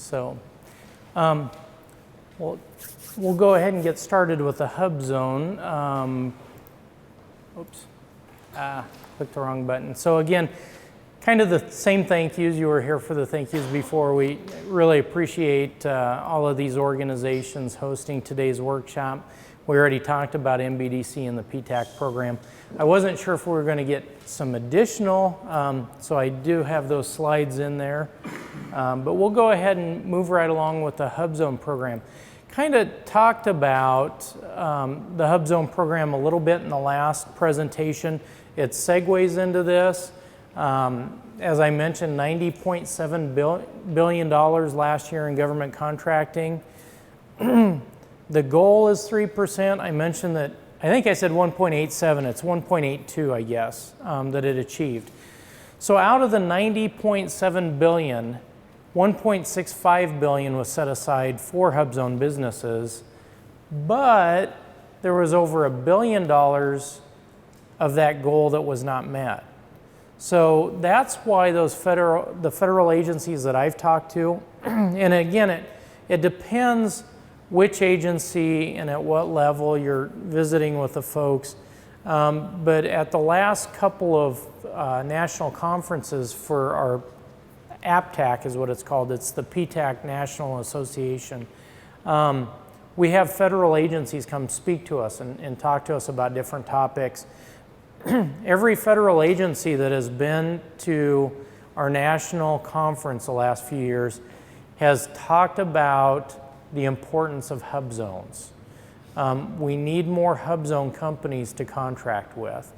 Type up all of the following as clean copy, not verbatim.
So we'll go ahead and get started with the HUBZone. Oops, clicked the wrong button. So again, kind of the same thank yous. You were here for the thank yous before. We really appreciate all of these organizations hosting today's workshop. We already talked about MBDC and the PTAC program. I wasn't sure if we were going to get some additional, so I do have those slides in there. But we'll go ahead and move right along with the HUBZone program. Kind of talked about the HUBZone program a little bit in the last presentation. It segues into this. As I mentioned, $90.7 billion last year in government contracting. The goal is 3%. I mentioned that, I think I said 1.87, it's 1.82, I guess, that it achieved. So out of the 90.7 billion, 1.65 billion was set aside for HUBZone businesses, but there was over $1 billion of that goal that was not met. So that's why the federal agencies that I've talked to, and again, it depends which agency and at what level you're visiting with the folks. But at the last couple of national conferences for our APTAC is what it's called. It's the PTAC National Association. We have federal agencies come speak to us and talk to us about different topics. Every federal agency that has been to our national conference the last few years has talked about the importance of hub zones. We need more hub zone companies to contract with.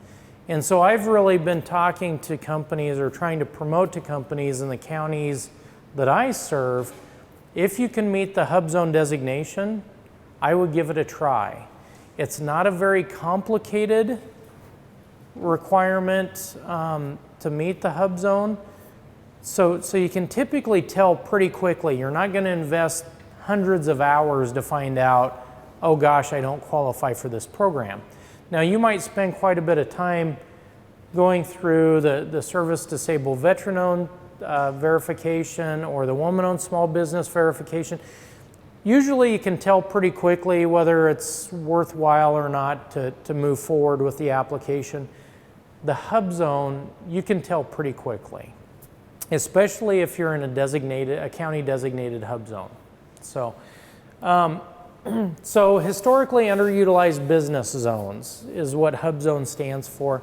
And so I've really been talking to companies or trying to promote to companies in the counties that I serve, if you can meet the hub zone designation, I would give it a try. It's not a very complicated requirement to meet the hub zone. So you can typically tell pretty quickly. You're not going to invest hundreds of hours to find out, oh gosh, I don't qualify for this program. Now you might spend quite a bit of time going through the service disabled veteran-owned verification or the woman-owned small business verification. Usually you can tell pretty quickly whether it's worthwhile or not to move forward with the application. The HUBZone, you can tell pretty quickly, especially if you're in a county designated HUBZone. So historically underutilized business zones is what HUBZone stands for.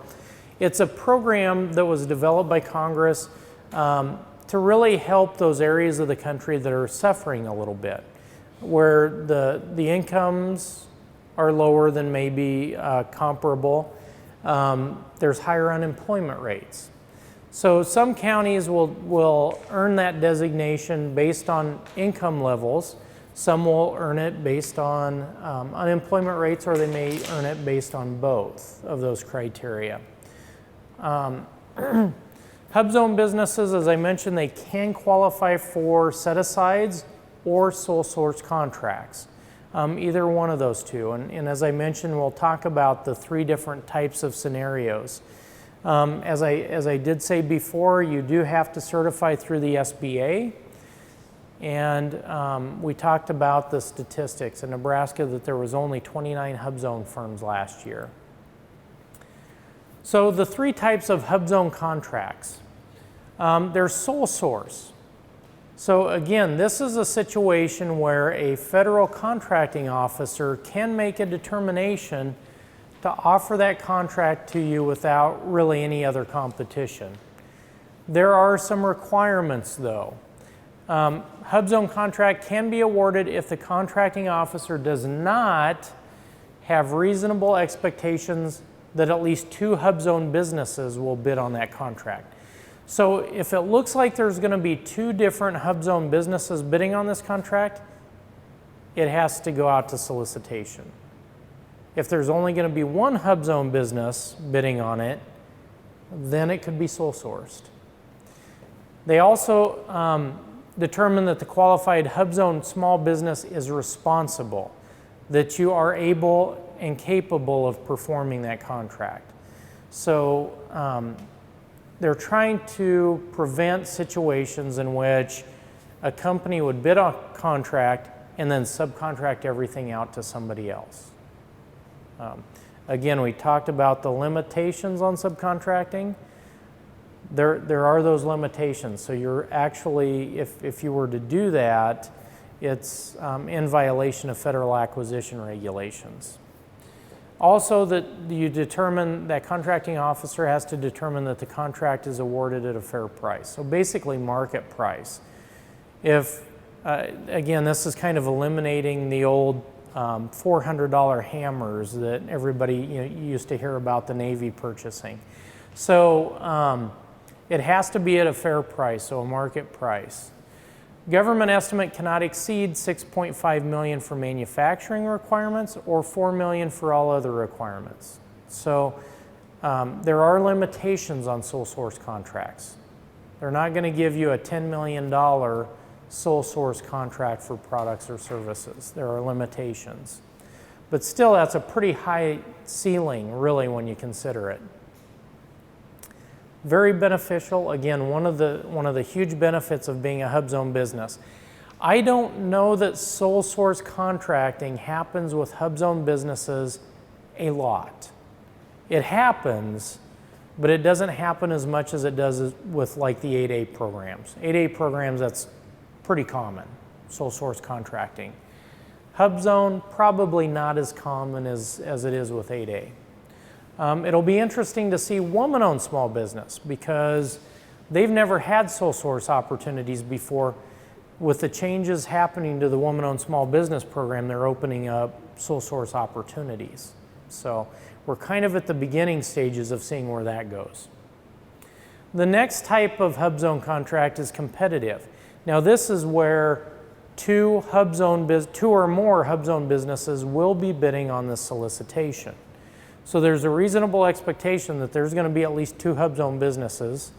It's a program that was developed by Congress to really help those areas of the country that are suffering a little bit, where the incomes are lower than maybe comparable. There's higher unemployment rates. So some counties will earn that designation based on income levels. Some will earn it based on unemployment rates, or they may earn it based on both of those criteria. HUBZone businesses, as I mentioned, they can qualify for set-asides or sole source contracts, either one of those two. And as I mentioned, we'll talk about the three different types of scenarios. As I did say before, you do have to certify through the SBA. And we talked about the statistics in Nebraska that there was only 29 HUBZone firms last year. So the three types of HUBZone contracts. There's sole source. So again, this is a situation where a federal contracting officer can make a determination to offer that contract to you without really any other competition. There are some requirements though. HUBZone contract can be awarded if the contracting officer does not have reasonable expectations that at least 2 HUBZone businesses will bid on that contract. So if it looks like there's going to be 2 different HUBZone businesses bidding on this contract, it has to go out to solicitation. If there's only going to be 1 HUBZone business bidding on it, then it could be sole sourced. They also determine that the qualified HUBZone small business is responsible, that you are able and capable of performing that contract. So they're trying to prevent situations in which a company would bid a contract and then subcontract everything out to somebody else. Again, we talked about the limitations on subcontracting. There are those limitations. So you're actually, if you were to do that, it's in violation of federal acquisition regulations. Also, that you determine, that contracting officer has to determine that the contract is awarded at a fair price. So basically market price. If, again, this is kind of eliminating the old $400 hammers that everybody used to hear about the Navy purchasing. So it has to be at a fair price, so a market price. Government estimate cannot exceed $6.5 million for manufacturing requirements or $4 million for all other requirements. So there are limitations on sole source contracts. They're not going to give you a $10 million sole source contract for products or services. There are limitations. But still, that's a pretty high ceiling, really, when you consider it. Very beneficial. Again, one of the huge benefits of being a HUBZone business. I don't know that sole source contracting happens with HUBZone businesses a lot. It happens, but it doesn't happen as much as it does with like the 8A programs. 8A programs, that's pretty common, sole source contracting. HUBZone, probably not as common as it is with 8A. It'll be interesting to see woman-owned small business because they've never had sole source opportunities before. With the changes happening to the woman-owned small business program, they're opening up sole source opportunities. So we're kind of at the beginning stages of seeing where that goes. The next type of HUBZone contract is competitive. Now this is where two or more HUBZone businesses will be bidding on this solicitation. So there's a reasonable expectation that there's going to be at least two HUBZone businesses,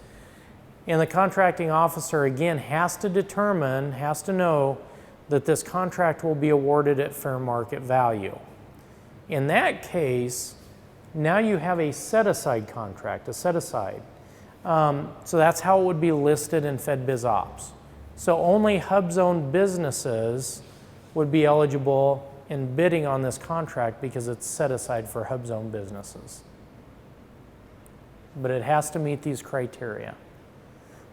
and the contracting officer again has to know that this contract will be awarded at fair market value. In that case, now you have a set-aside contract, a set-aside. So that's how it would be listed in FedBizOpps. So only HUBZone businesses would be eligible in bidding on this contract because it's set aside for HUBZone businesses. But it has to meet these criteria.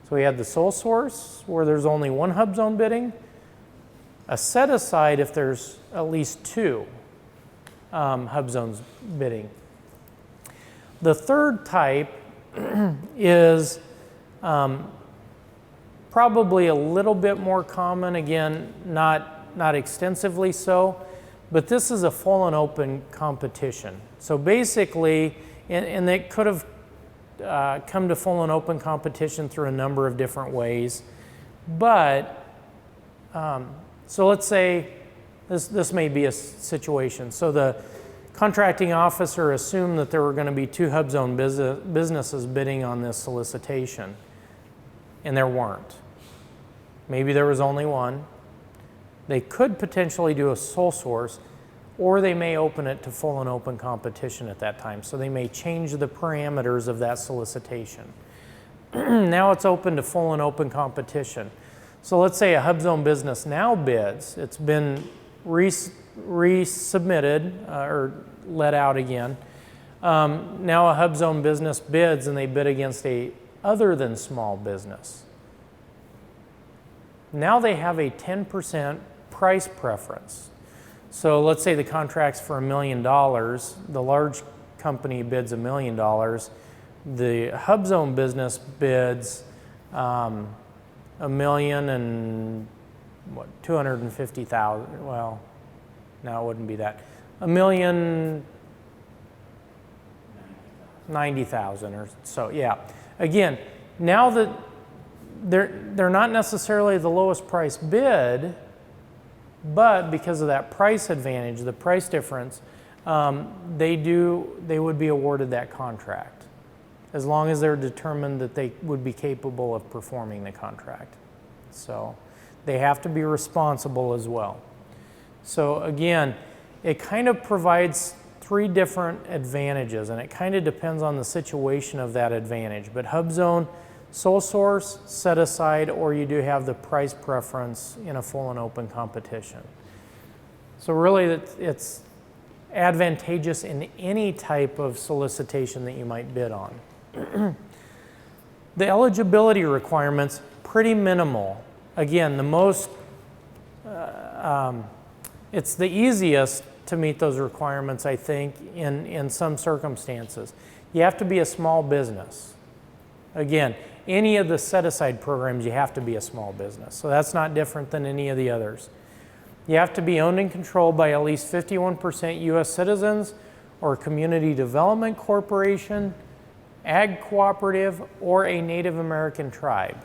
So we had the sole source where there's only one HUBZone bidding, a set aside if there's at least two HUBZones bidding. The third type is probably a little bit more common, again, not extensively so, but this is a full and open competition. So basically, and it could have come to full and open competition through a number of different ways, but so let's say this may be a situation. So the contracting officer assumed that there were going to be two HUBZone businesses bidding on this solicitation, and there weren't. Maybe there was only one. They could potentially do a sole source, or they may open it to full and open competition at that time. So they may change the parameters of that solicitation. Now it's open to full and open competition. So let's say a HUBZone business now bids. It's been resubmitted or let out again. Now a HUBZone business bids and they bid against a other than small business. Now they have a 10% price preference. So let's say the contract's for $1 million. The large company bids $1 million. The HUBZone business bids $1,250,000. Well, no, it wouldn't be that. $1,090,000 or so. Yeah. Again, now that they're not necessarily the lowest price bid, but because of that price advantage, the price difference, they would be awarded that contract as long as they're determined that they would be capable of performing the contract. So they have to be responsible as well. So again, it kind of provides three different advantages, and it kind of depends on the situation of that advantage. But HUBZone sole source, set aside, or you do have the price preference in a full and open competition. So really it's advantageous in any type of solicitation that you might bid on. The eligibility requirements, pretty minimal. Again, it's the easiest to meet those requirements, I think, in some circumstances. You have to be a small business. Again, any of the set-aside programs, you have to be a small business. So that's not different than any of the others. You have to be owned and controlled by at least 51% U.S. citizens or a community development corporation, ag cooperative, or a Native American tribe.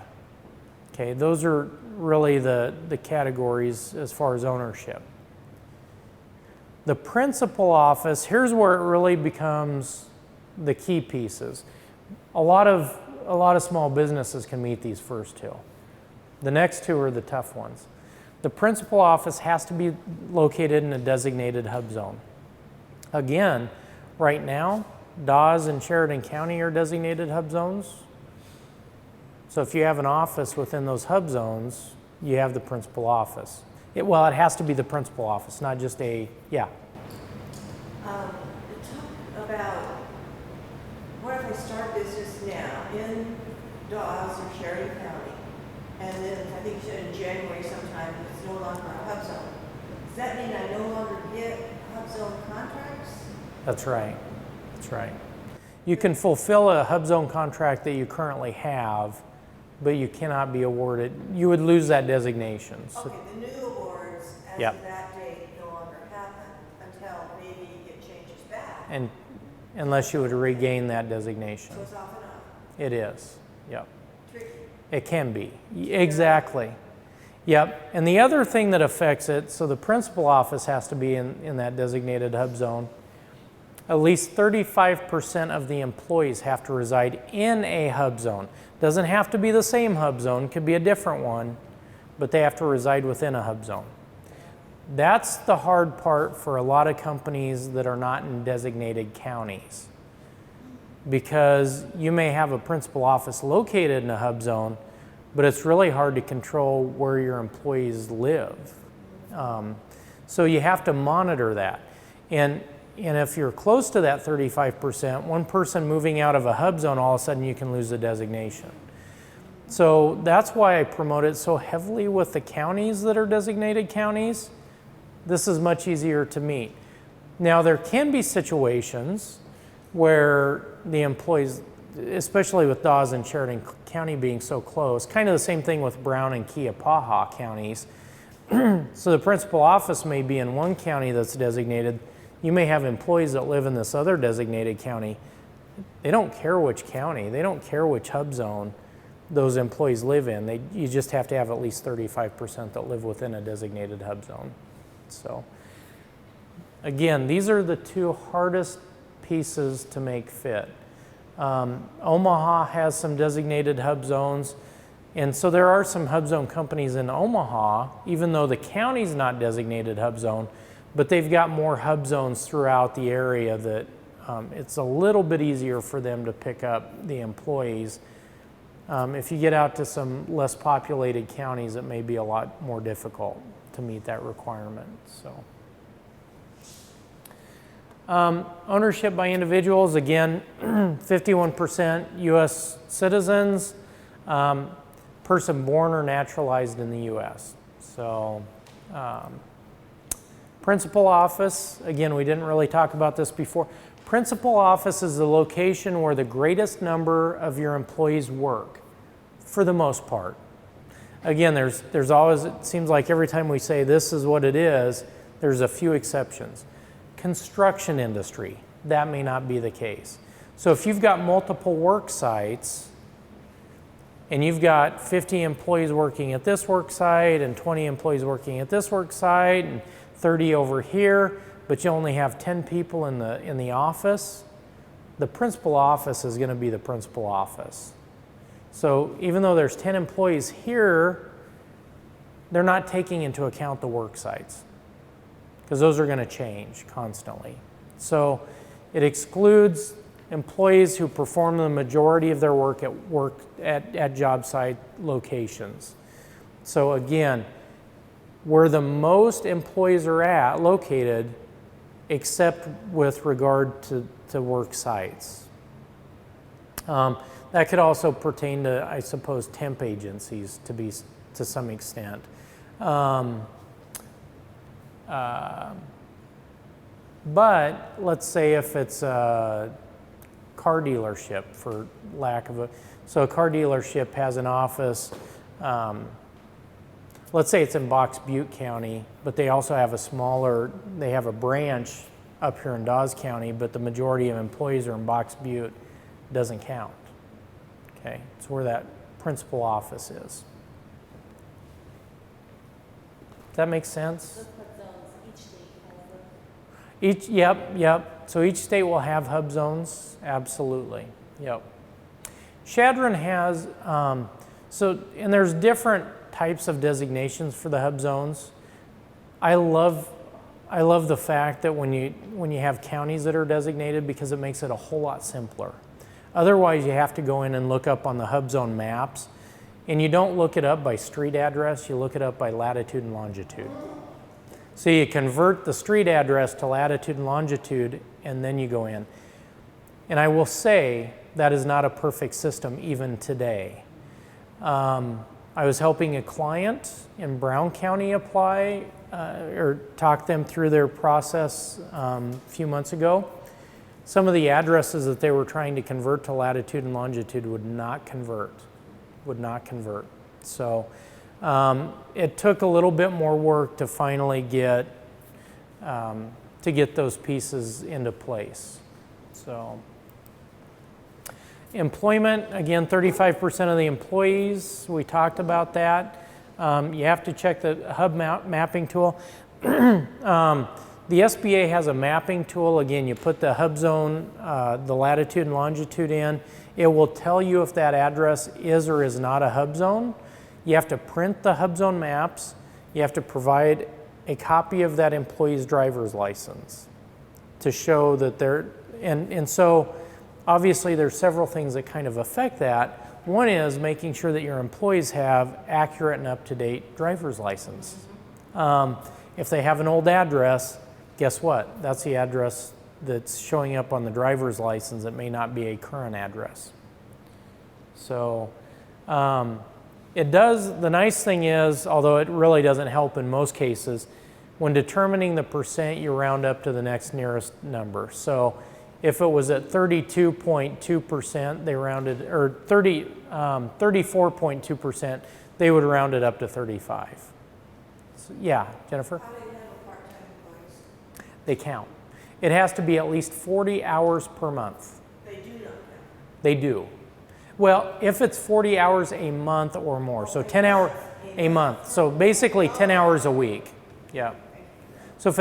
Okay, those are really the categories as far as ownership. The principal office, here's where it really becomes the key pieces. A lot of small businesses can meet these first two. The next two are the tough ones. The principal office has to be located in a designated hub zone. Again, right now, Dawes and Sheridan County are designated hub zones. So if you have an office within those hub zones, you have the principal office. It has to be the principal office, not just a, yeah. Talk about, what if I start business now in Dawes or Sheridan County, and then I think you said in January sometime it's no longer a hub zone. Does that mean I no longer get hub zone contracts? That's right. That's right. You can fulfill a hub zone contract that you currently have, but you cannot be awarded. You would lose that designation. So, okay, the new awards as yep. of that date no longer happen until maybe it changes back. And unless you would regain that designation. So it's off and on. It is. Yep. Tricky. It can be. Exactly. Yep. And the other thing that affects it, so the principal office has to be in that designated hub zone. At least 35% of the employees have to reside in a hub zone. Doesn't have to be the same hub zone, could be a different one, but they have to reside within a hub zone. That's the hard part for a lot of companies that are not in designated counties, because you may have a principal office located in a hub zone, but it's really hard to control where your employees live. So you have to monitor that. And if you're close to that 35%, one person moving out of a hub zone, all of a sudden you can lose the designation. So that's why I promote it so heavily with the counties that are designated counties. This is much easier to meet. Now there can be situations where the employees, especially with Dawes and Sheridan County being so close, kind of the same thing with Brown and Keapaha counties. So the principal office may be in one county that's designated. You may have employees that live in this other designated county. They don't care which county, they don't care which hub zone those employees live in. You just have to have at least 35% that live within a designated hub zone. So again, these are the two hardest pieces to make fit. Omaha has some designated hub zones, and so there are some hub zone companies in Omaha, even though the county's not designated hub zone, but they've got more hub zones throughout the area that it's a little bit easier for them to pick up the employees. If you get out to some less populated counties, it may be a lot more difficult to meet that requirement. So, ownership by individuals, again, 51% U.S. citizens, person born or naturalized in the U.S. So, principal office, again, we didn't really talk about this before. Principal office is the location where the greatest number of your employees work, for the most part. Again, there's always, it seems like every time we say this is what it is, there's a few exceptions. Construction industry, that may not be the case. So if you've got multiple work sites, and you've got 50 employees working at this work site, and 20 employees working at this work site, and 30 over here, but you only have 10 people in the office, the principal office is going to be the principal office. So even though there's 10 employees here, they're not taking into account the work sites, because those are going to change constantly. So it excludes employees who perform the majority of their work at job site locations. So again, where the most employees are located, except with regard to work sites. That could also pertain to, I suppose, temp agencies to some extent. But let's say if it's a car dealership, for lack of so a car dealership has an office, let's say it's in Box Butte County, but they also have they have a branch up here in Dawes County, but the majority of employees are in Box Butte, doesn't count. Okay, it's where that principal office is. Does that make sense? Yep. So each state will have hub zones, absolutely. Yep. Chadron has, and there's different types of designations for the hub zones. I love the fact that when you have counties that are designated, because it makes it a whole lot simpler. Otherwise, you have to go in and look up on the hub zone maps, and you don't look it up by street address, you look it up by latitude and longitude. So you convert the street address to latitude and longitude, and then you go in. And I will say that is not a perfect system even today. I was helping a client in Brown County apply or talk them through their process a few months ago. Some of the addresses that they were trying to convert to latitude and longitude would not convert. So it took a little bit more work to finally get those pieces into place. So employment, again, 35% of the employees, we talked about that. You have to check the hub mapping tool. The SBA has a mapping tool. Again, you put the hub zone, the latitude and longitude in. It will tell you if that address is or is not a hub zone. You have to print the hub zone maps. You have to provide a copy of that employee's driver's license to show that they're, and so obviously there's several things that kind of affect that. One is making sure that your employees have accurate and up-to-date driver's license. If they have an old address, guess what? That's the address that's showing up on the driver's license. It may not be a current address. So it does, the nice thing is, although it really doesn't help in most cases, when determining the percent, you round up to the next nearest number. So if it was at 32.2%, they rounded, or 34.2%, they would round it up to 35. So, yeah, Jennifer? How do you handle part-time employees? They count. It has to be at least 40 hours per month. They do not count. They do. Well, if it's 40 hours a month or more, so 10 hours a month. So basically 10 hours a week. Yeah. So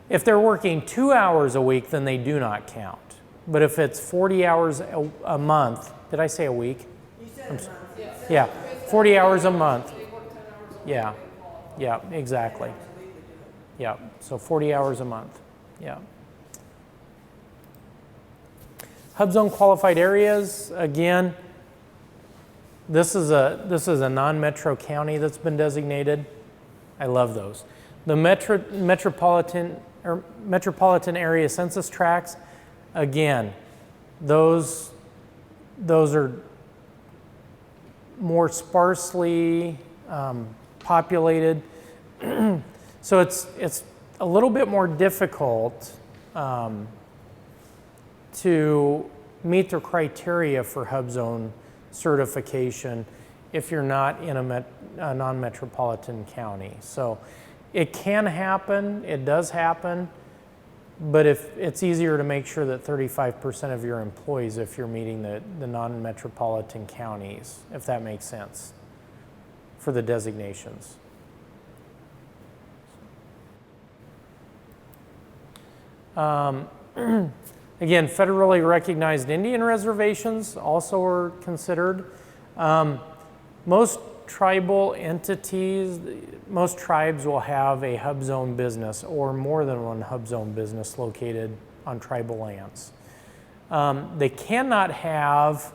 if they're working 2 hours a week, then they do not count. But if it's 40 hours a month, did I say a week? You said a month. Yeah, 40 hours a month. Yeah, yeah, exactly. Yeah, so 40 hours a month. Yeah. HUBZone qualified areas, again, this is a non-metro county that's been designated. I love those. The metropolitan area census tracts, again, those are more sparsely populated. So it's a little bit more difficult to meet the criteria for HUBZone certification if you're not in a non-metropolitan county. So it can happen, it does happen, but if it's easier to make sure that 35% of your employees, if you're meeting the non-metropolitan counties, if that makes sense, for the designations. Again, federally recognized Indian reservations also are considered. Most tribal entities, most tribes will have a HUBZone business or more than one HUBZone business located on tribal lands. They cannot have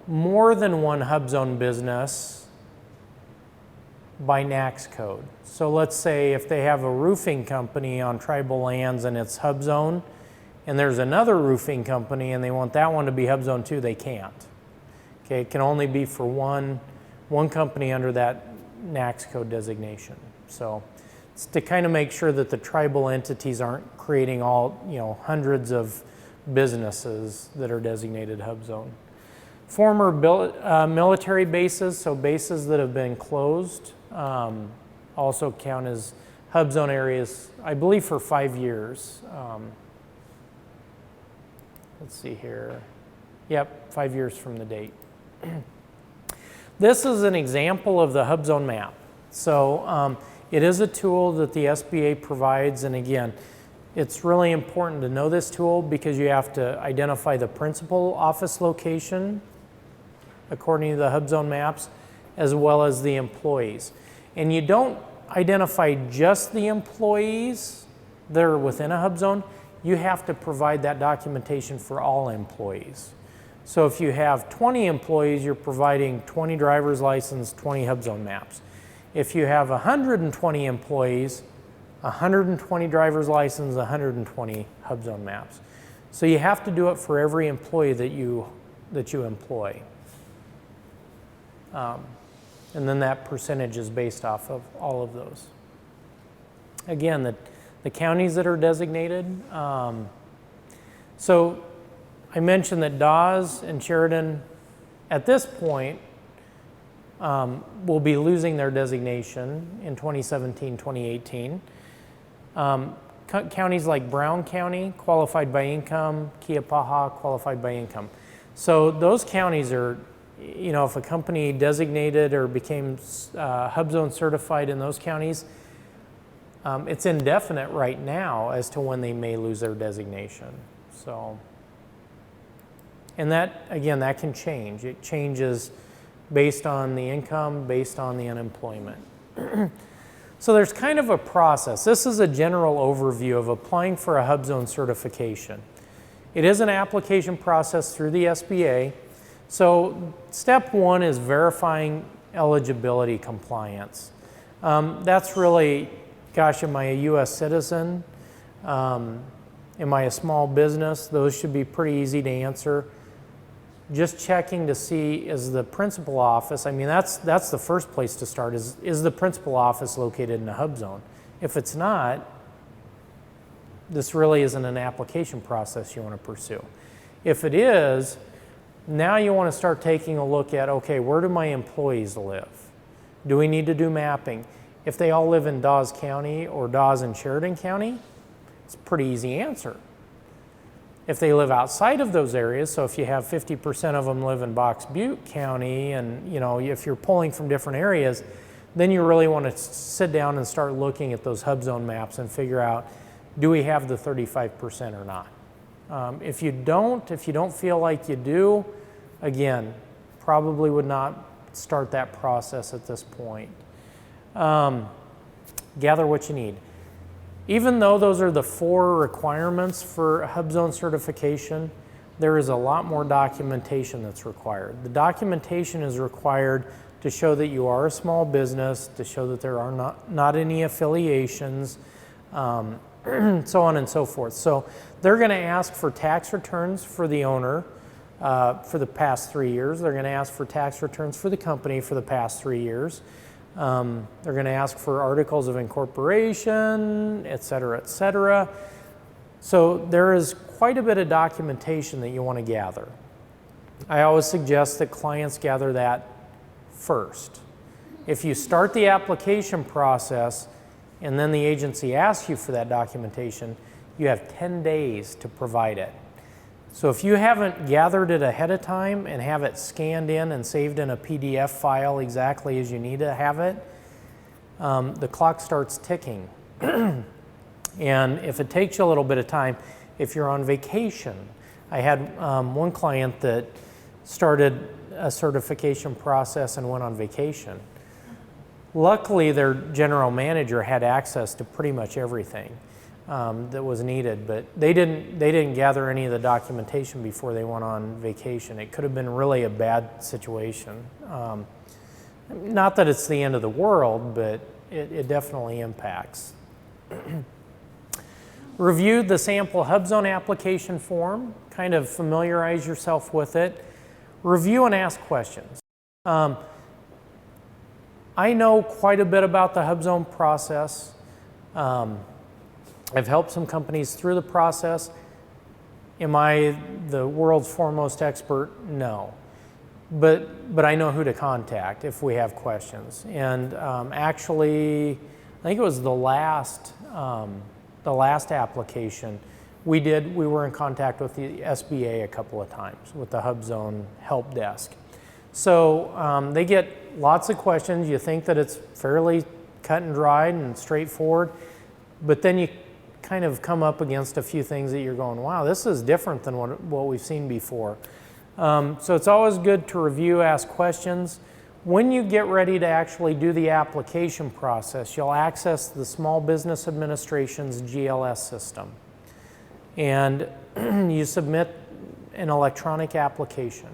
more than one HUBZone business by NAICS code. So let's say if they have a roofing company on tribal lands and it's HUBZone, and there's another roofing company and they want that one to be HUBZone too, they can't. Okay, it can only be for one company under that NAICS code designation. So it's to kind of make sure that the tribal entities aren't creating all, hundreds of businesses that are designated HUBZone. Former military bases, so bases that have been closed, also count as HUBZone areas, I believe for 5 years. Let's see here. Yep, 5 years from the date. This is an example of the HUBZone map. So it is a tool that the SBA provides, and again, it's really important to know this tool because you have to identify the principal office location according to the HUBZone maps, as well as the employees. And you don't identify just the employees that are within a HUBZone, you have to provide that documentation for all employees. So if you have 20 employees, you're providing 20 driver's license, 20 HUBZone maps. If you have 120 employees, 120 driver's license, 120 HUBZone maps. So you have to do it for every employee that you employ. And then that percentage is based off of all of those. Again, the counties that are designated. So I mentioned that Dawes and Sheridan, at this point, will be losing their designation in 2017, 2018. Counties like Brown County, qualified by income, Keapaha, qualified by income. So those counties are, if a company designated or became HUBZone certified in those counties, it's indefinite right now as to when they may lose their designation. So, and that, again, that can change. It changes based on the income, based on the unemployment. So there's kind of a process. This is a general overview of applying for a HUBZone certification. It is an application process through the SBA. So step one is verifying eligibility compliance. That's really, gosh, am I a US citizen? Am I a small business? Those should be pretty easy to answer. Just checking to see, is the principal office, that's the first place to start, is the principal office located in a HUBZone? If it's not, this really isn't an application process you want to pursue. If it is, now you want to start taking a look at, okay, where do my employees live? Do we need to do mapping? If they all live in Dawes County or Dawes and Sheridan County, it's a pretty easy answer. If they live outside of those areas, so if you have 50% of them live in Box Butte County, and if you're pulling from different areas, then you really want to sit down and start looking at those HUBZone maps and figure out, do we have the 35% or not? If you don't feel like you do, again, probably would not start that process at this point. Gather what you need. Even though those are the 4 requirements for HUBZone certification, there is a lot more documentation that's required. The documentation is required to show that you are a small business, to show that there are not any affiliations, so on and so forth. So they're going to ask for tax returns for the owner for the past 3 years. They're going to ask for tax returns for the company for the past 3 years. They're going to ask for articles of incorporation, et cetera, et cetera. So there is quite a bit of documentation that you want to gather. I always suggest that clients gather that first. If you start the application process and then the agency asks you for that documentation, you have 10 days to provide it. So if you haven't gathered it ahead of time and have it scanned in and saved in a PDF file exactly as you need to have it, the clock starts ticking. And if it takes you a little bit of time, if you're on vacation, I had one client that started a certification process and went on vacation. Luckily, their general manager had access to pretty much everything. that was needed, but they didn't gather any of the documentation before they went on vacation. It could have been really a bad situation. Not that it's the end of the world, but it definitely impacts. Review the sample HUBZone application form, kind of familiarize yourself with it. Review and ask questions. I know quite a bit about the HUBZone process. I've helped some companies through the process. Am I the world's foremost expert? No. But I know who to contact if we have questions. And actually, I think it was the last application we were in contact with the SBA a couple of times with the HUBZone help desk. So they get lots of questions. You think that it's fairly cut and dried and straightforward, but then you kind of come up against a few things that you're going, wow, this is different than what we've seen before. So it's always good to review, ask questions. When you get ready to actually do the application process, you'll access the Small Business Administration's GLS system. And you submit an electronic application.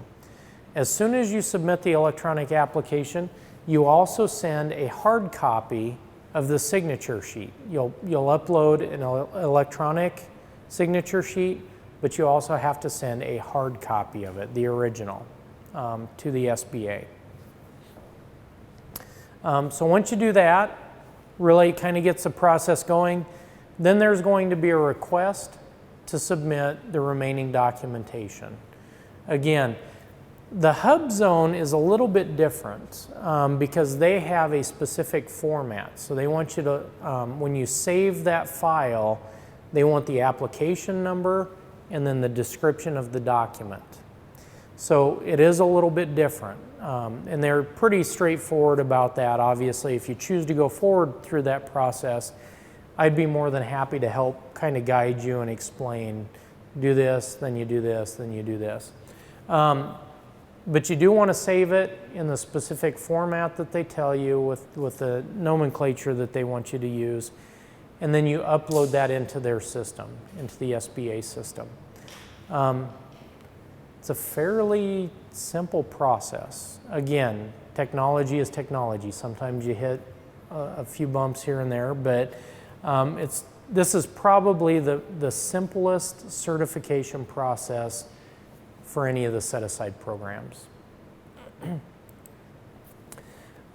As soon as you submit the electronic application, you also send a hard copy of the signature sheet. You'll upload an electronic signature sheet, but you also have to send a hard copy of it, the original, to the SBA. So once you do that, really kind of gets the process going, then there's going to be a request to submit the remaining documentation. Again, the HUBZone is a little bit different because they have a specific format. So they want you to, when you save that file, they want the application number and then the description of the document. So it is a little bit different. And they're pretty straightforward about that. Obviously, if you choose to go forward through that process, I'd be more than happy to help kind of guide you and explain, do this, then you do this, then you do this. But you do want to save it in the specific format that they tell you with the nomenclature that they want you to use. And then you upload that into their system, into the SBA system. It's a fairly simple process. Again, technology is technology. Sometimes you hit a few bumps here and there, but this is probably the simplest certification process for any of the SetAside programs.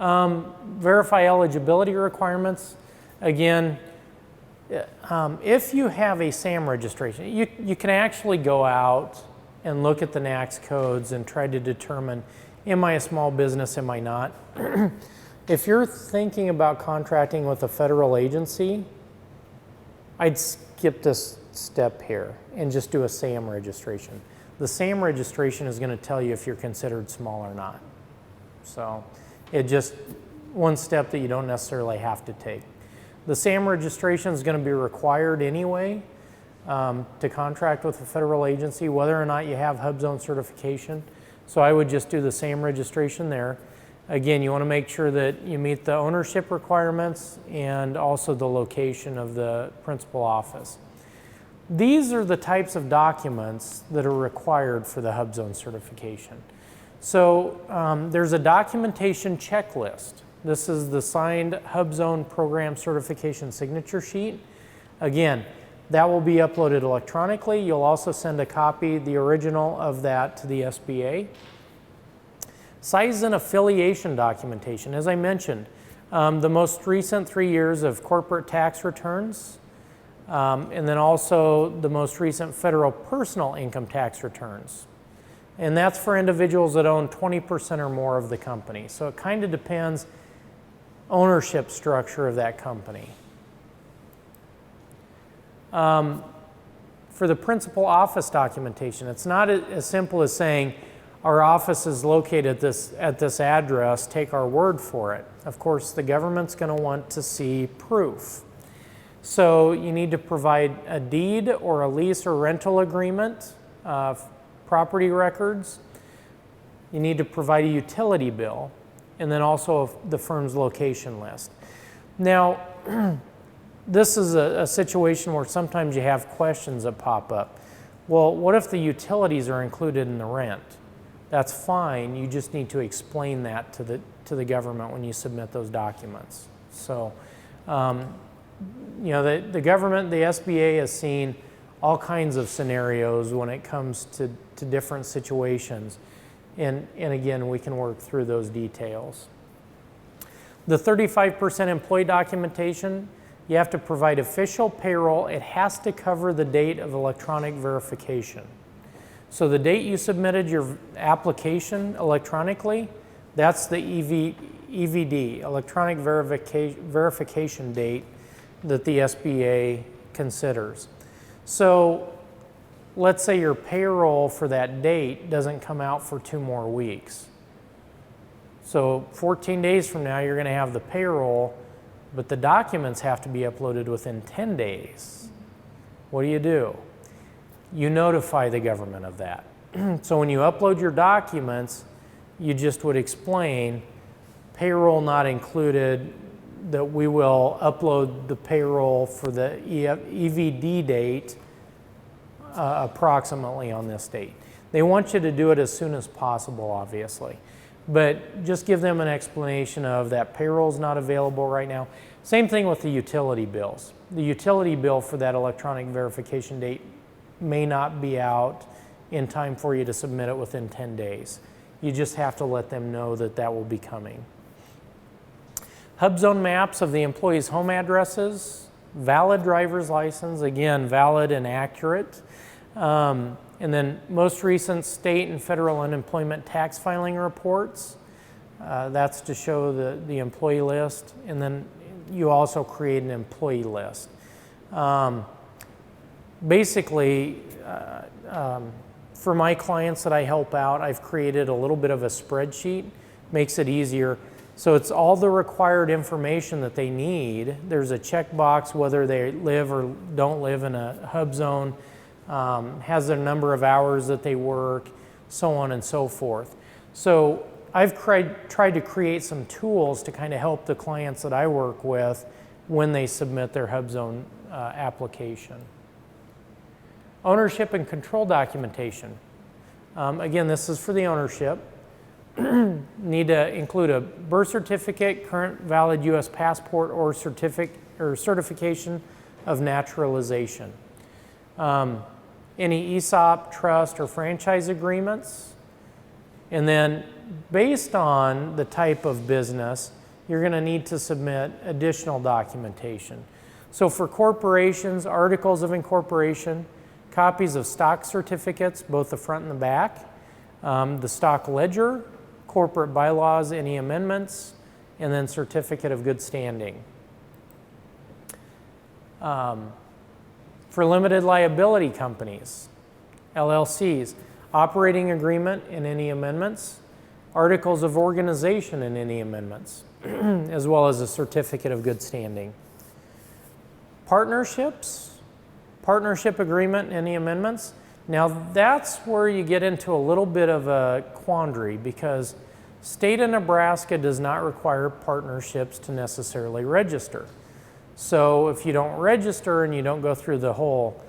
Verify eligibility requirements. Again, if you have a SAM registration, you can actually go out and look at the NAAQS codes and try to determine, am I a small business, am I not? If you're thinking about contracting with a federal agency, I'd skip this step here and just do a SAM registration. The SAM registration is going to tell you if you're considered small or not. So it just one step that you don't necessarily have to take. The SAM registration is going to be required anyway to contract with a federal agency, whether or not you have HUBZone certification. So I would just do the SAM registration there. Again, you want to make sure that you meet the ownership requirements and also the location of the principal office. These are the types of documents that are required for the HUBZone certification. So there's a documentation checklist. This is the signed HUBZone program certification signature sheet. Again, that will be uploaded electronically. You'll also send a copy, the original of that, to the SBA. Size and affiliation documentation. As I mentioned, the most recent 3 years of corporate tax returns, and then also the most recent federal personal income tax returns. And that's for individuals that own 20% or more of the company. So it kind of depends ownership structure of that company. For the principal office documentation, it's not as simple as saying our office is located at this address, take our word for it. Of course, the government's going to want to see proof. So you need to provide a deed or a lease or rental agreement, property records. You need to provide a utility bill, and then also the firm's location list. Now, this is a situation where sometimes you have questions that pop up. Well, what if the utilities are included in the rent? That's fine. You just need to explain that to the government when you submit those documents. So, you know, the government, the SBA has seen all kinds of scenarios when it comes to different situations. And again, we can work through those details. The 35% employee documentation, you have to provide official payroll. It has to cover the date of electronic verification. So the date you submitted your application electronically, that's the EVD, electronic verification date that the SBA considers. So let's say your payroll for that date doesn't come out for 2 more weeks. So 14 days from now, you're going to have the payroll, but the documents have to be uploaded within 10 days. What do? You notify the government of that. So when you upload your documents, you just would explain payroll not included, that we will upload the payroll for the EVD date approximately on this date. They want you to do it as soon as possible, obviously. But just give them an explanation of that payroll's not available right now. Same thing with the utility bills. The utility bill for that electronic verification date may not be out in time for you to submit it within 10 days. You just have to let them know that that will be coming. HUBZone maps of the employees' home addresses, valid driver's license, again, valid and accurate. And then most recent state and federal unemployment tax filing reports. That's to show the employee list. And then you also create an employee list. Basically, for my clients that I help out, I've created a little bit of a spreadsheet. Makes it easier. So it's all the required information that they need. There's a checkbox whether they live or don't live in a HUBZone, has their number of hours that they work, so on and so forth. So I've tried to create some tools to kind of help the clients that I work with when they submit their HUBZone application. Ownership and control documentation. Again, this is for the ownership. Need to include a birth certificate, current valid U.S. passport, or certification of naturalization. Any ESOP, trust, or franchise agreements. And then based on the type of business, you're going to need to submit additional documentation. So for corporations, articles of incorporation, copies of stock certificates, both the front and the back, the stock ledger, corporate bylaws, any amendments, and then certificate of good standing. For limited liability companies, LLCs, operating agreement and any amendments, articles of organization and any amendments, as well as a certificate of good standing. Partnerships, partnership agreement and any amendments. Now that's where you get into a little bit of a quandary because state of Nebraska does not require partnerships to necessarily register. So if you don't register and you don't go through the whole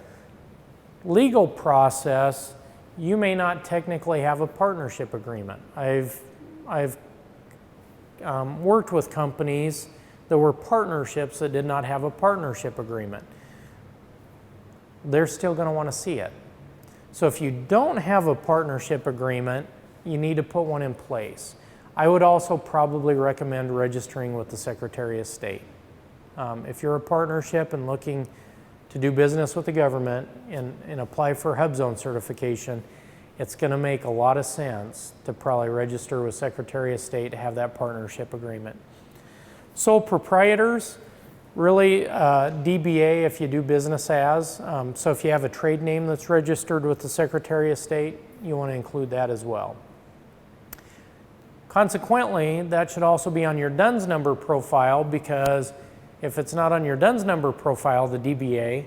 legal process, you may not technically have a partnership agreement. I've worked with companies that were partnerships that did not have a partnership agreement. They're still going to want to see it. So if you don't have a partnership agreement, you need to put one in place. I would also probably recommend registering with the Secretary of State. If you're a partnership and looking to do business with the government and apply for HUBZone certification, it's going to make a lot of sense to probably register with Secretary of State to have that partnership agreement. Sole proprietors, really DBA if you do business as. So if you have a trade name that's registered with the Secretary of State, you want to include that as well. Consequently, that should also be on your DUNS number profile because if it's not on your DUNS number profile, the DBA,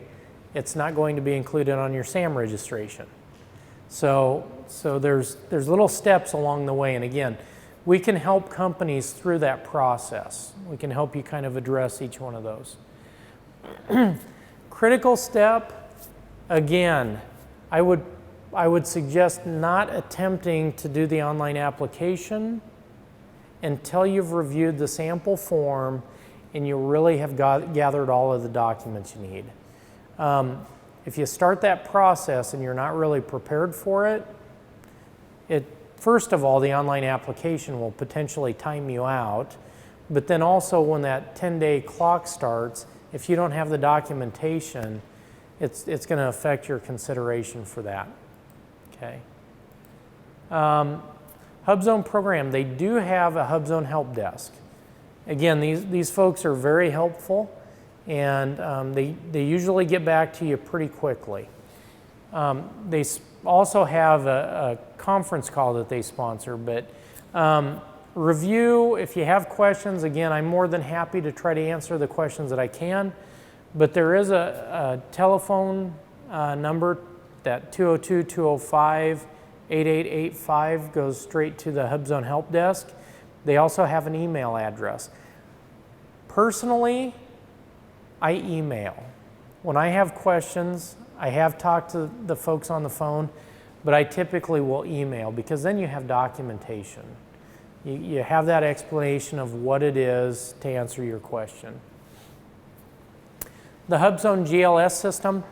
it's not going to be included on your SAM registration. So there's little steps along the way, and again, we can help companies through that process. We can help you kind of address each one of those. Critical step, again, I would suggest not attempting to do the online application until you've reviewed the sample form and you really have gathered all of the documents you need. If you start that process and you're not really prepared for it, first of all, the online application will potentially time you out, but then also when that 10-day clock starts, if you don't have the documentation, it's going to affect your consideration for that. Okay. HUBZone program, they do have a HUBZone help desk. Again, these folks are very helpful, and they usually get back to you pretty quickly. They also have a conference call that they sponsor, but review, if you have questions, again, I'm more than happy to try to answer the questions that I can, but there is a telephone number, that 202-205-8885 goes straight to the HUBZone help desk. They also have an email address. Personally, I email. When I have questions, I have talked to the folks on the phone, but I typically will email because then you have documentation. You have that explanation of what it is to answer your question. The HUBZone GLS system,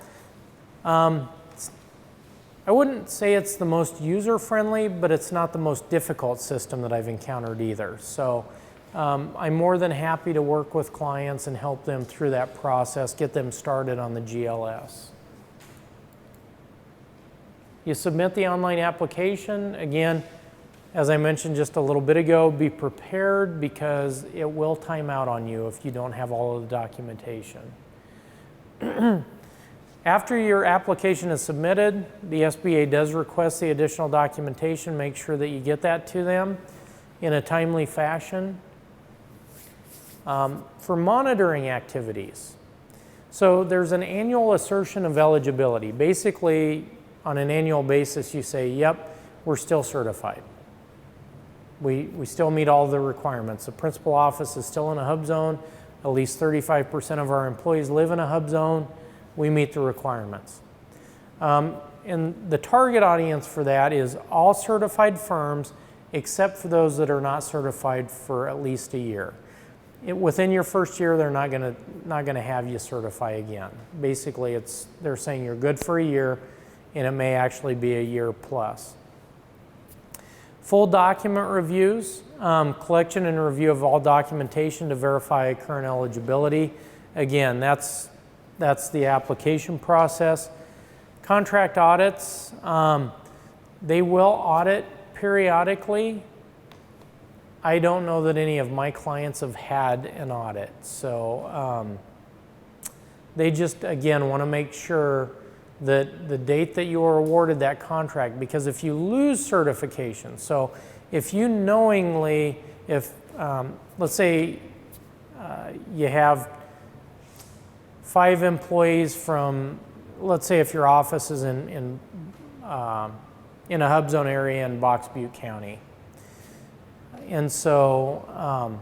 I wouldn't say it's the most user-friendly, but it's not the most difficult system that I've encountered either. So I'm more than happy to work with clients and help them through that process, get them started on the GLS. You submit the online application. Again, as I mentioned just a little bit ago, be prepared because it will time out on you if you don't have all of the documentation. After your application is submitted, the SBA does request the additional documentation. Make sure that you get that to them in a timely fashion. For monitoring activities, so there's an annual assertion of eligibility. Basically, on an annual basis, you say, yep, we're still certified. We still meet all the requirements. The principal office is still in a HUBZone. At least 35% of our employees live in a HUBZone. We meet the requirements. And the target audience for that is all certified firms except for those that are not certified for at least a year. Within your first year, they're not gonna have you certify again. Basically, they're saying you're good for a year, and it may actually be a year plus. Full document reviews, collection and review of all documentation to verify current eligibility. Again, that's the application process. Contract audits, they will audit periodically. I don't know that any of my clients have had an audit. So they just, again, want to make sure that the date that you are awarded that contract, because if you lose certification, so if you knowingly, let's say you have 5 employees from, let's say if your office is in a HUBZone area in Box Butte County, and so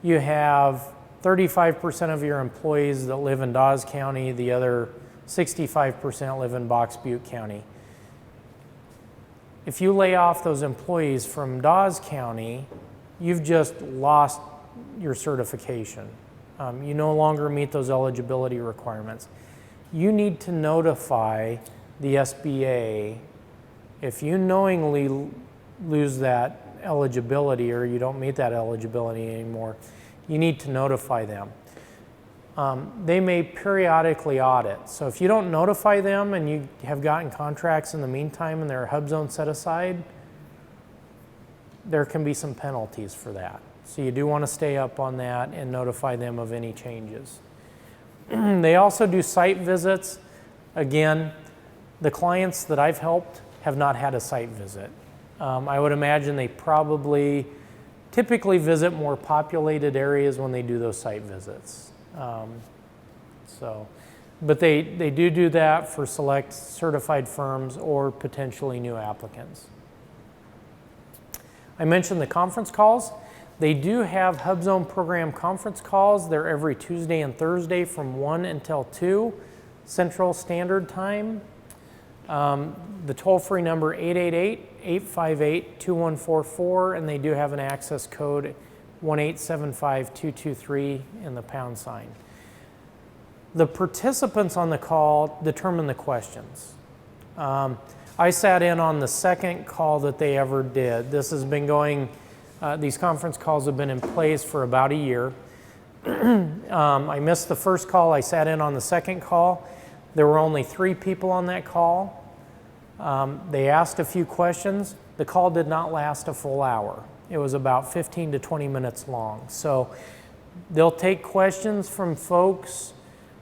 you have 35% of your employees that live in Dawes County, the other 65% live in Box Butte County. If you lay off those employees from Dawes County, you've just lost your certification. You no longer meet those eligibility requirements. You need to notify the SBA if you knowingly lose that eligibility or you don't meet that eligibility anymore. You need to notify them. They may periodically audit. So if you don't notify them and you have gotten contracts in the meantime and they're HUBZone set aside, there can be some penalties for that. So you do want to stay up on that and notify them of any changes. They also do site visits. Again, the clients that I've helped have not had a site visit. I would imagine they typically visit more populated areas when they do those site visits. But they do that for select certified firms or potentially new applicants. I mentioned the conference calls. They do have HUBZone program conference calls. They're every Tuesday and Thursday from 1 until 2 Central Standard Time. The toll-free number 888-858-2144, and they do have an access code 1-875-223 in the pound sign. The participants on the call determine the questions. I sat in on the second call that they ever did. This has been going, these conference calls have been in place for about a year. I missed the first call. I sat in on the second call. There were only 3 people on that call. They asked a few questions. The call did not last a full hour. It was about 15 to 20 minutes long. So they'll take questions from folks.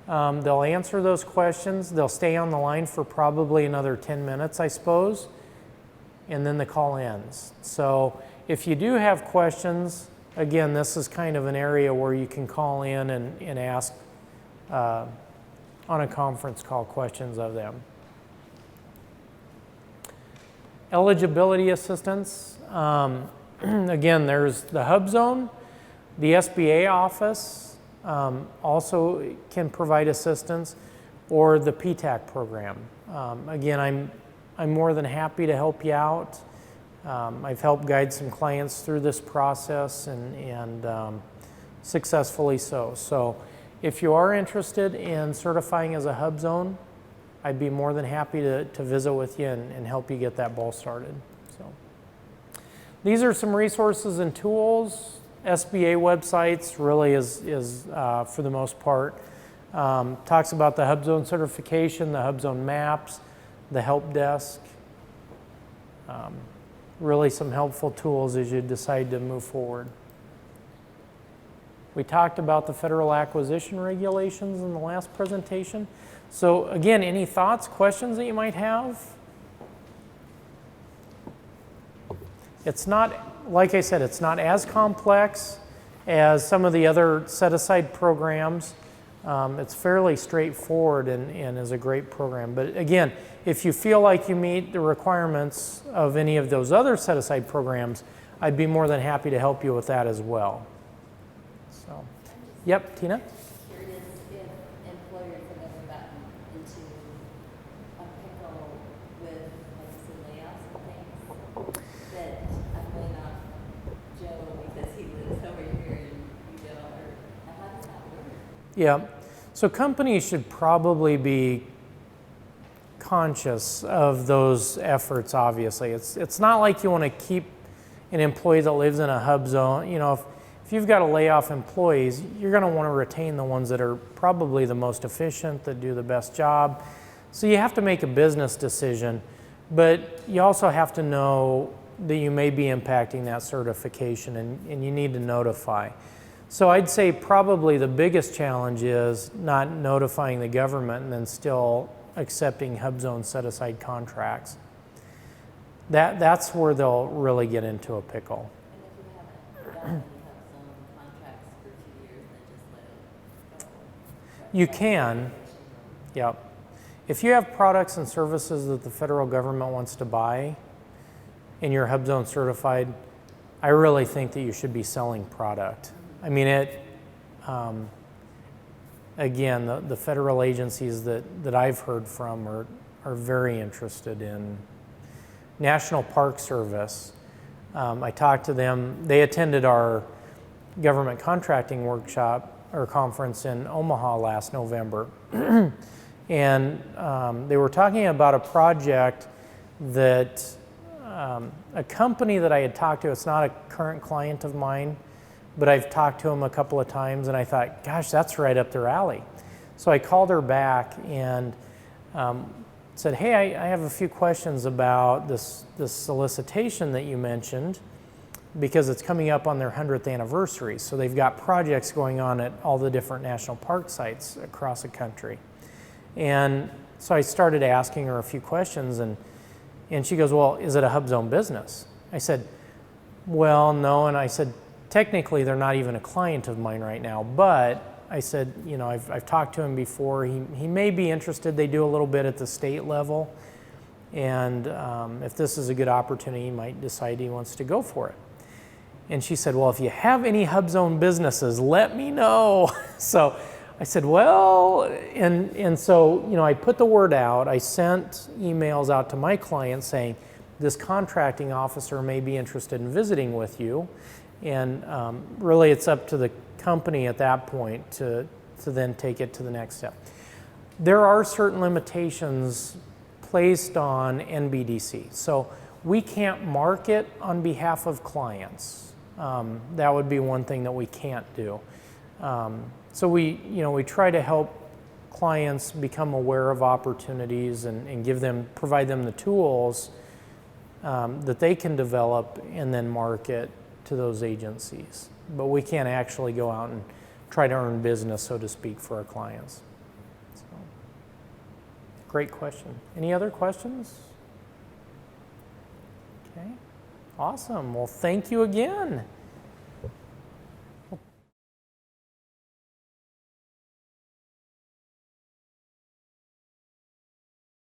They'll answer those questions. They'll stay on the line for probably another 10 minutes, I suppose, and then the call ends. So if you do have questions, again, this is kind of an area where you can call in and ask on a conference call questions of them. Eligibility assistance. Again, there's the HUBZone, the SBA office also can provide assistance, or the PTAC program. Again, I'm more than happy to help you out. I've helped guide some clients through this process and successfully so. So if you are interested in certifying as a HUBZone, I'd be more than happy to visit with you and help you get that ball started. So these are some resources and tools. SBA websites really is for the most part, talks about the HUBZone certification, the HUBZone maps, the help desk. Really some helpful tools as you decide to move forward. We talked about the federal acquisition regulations in the last presentation. So again, any thoughts, questions that you might have? It's not, like I said, it's not as complex as some of the other set-aside programs. It's fairly straightforward and is a great program. But again, if you feel like you meet the requirements of any of those other set-aside programs, I'd be more than happy to help you with that as well. So, yep, Tina? Curious if employers have ever gotten into a pickle with like some layoffs and things that I'm laying off Joe because he lives over here and you don't, or how does that work? Yeah, so companies should probably be conscious of those efforts, obviously. It's not like you want to keep an employee that lives in a HUBZone. You know, if you've got to lay off employees, you're going to want to retain the ones that are probably the most efficient, that do the best job. So you have to make a business decision, but you also have to know that you may be impacting that certification and you need to notify. So I'd say probably the biggest challenge is not notifying the government and then still accepting HUBZone set-aside contracts. That's where they'll really get into a pickle. And if you haven't done any HUBZone contracts for 2 years, then just let it go. You can, yep. If you have products and services that the federal government wants to buy and you're HUBZone certified, I really think that you should be selling product. I mean, again, the federal agencies that I've heard from are very interested in. National Park Service, I talked to them. They attended our government contracting workshop or conference in Omaha last November. And they were talking about a project that a company that I had talked to, it's not a current client of mine, but I've talked to them a couple of times and I thought, gosh, that's right up their alley. So I called her back and said, hey, I have a few questions about this solicitation that you mentioned because it's coming up on their 100th anniversary. So they've got projects going on at all the different national park sites across the country. And so I started asking her a few questions and she goes, well, is it a HUBZone business? I said, well, no. And I said, technically, they're not even a client of mine right now, but I said, you know, I've talked to him before. He may be interested. They do a little bit at the state level. And if this is a good opportunity, he might decide he wants to go for it. And she said, well, if you have any HUBZone businesses, let me know. So I said, well, and so, you know, I put the word out. I sent emails out to my clients saying, this contracting officer may be interested in visiting with you. And really it's up to the company at that point to then take it to the next step. There are certain limitations placed on NBDC. So we can't market on behalf of clients. That would be one thing that we can't do. So we try to help clients become aware of opportunities and provide them the tools that they can develop and then market to those agencies. But we can't actually go out and try to earn business, so to speak, for our clients. So, great question. Any other questions? Okay, awesome. Well, thank you again.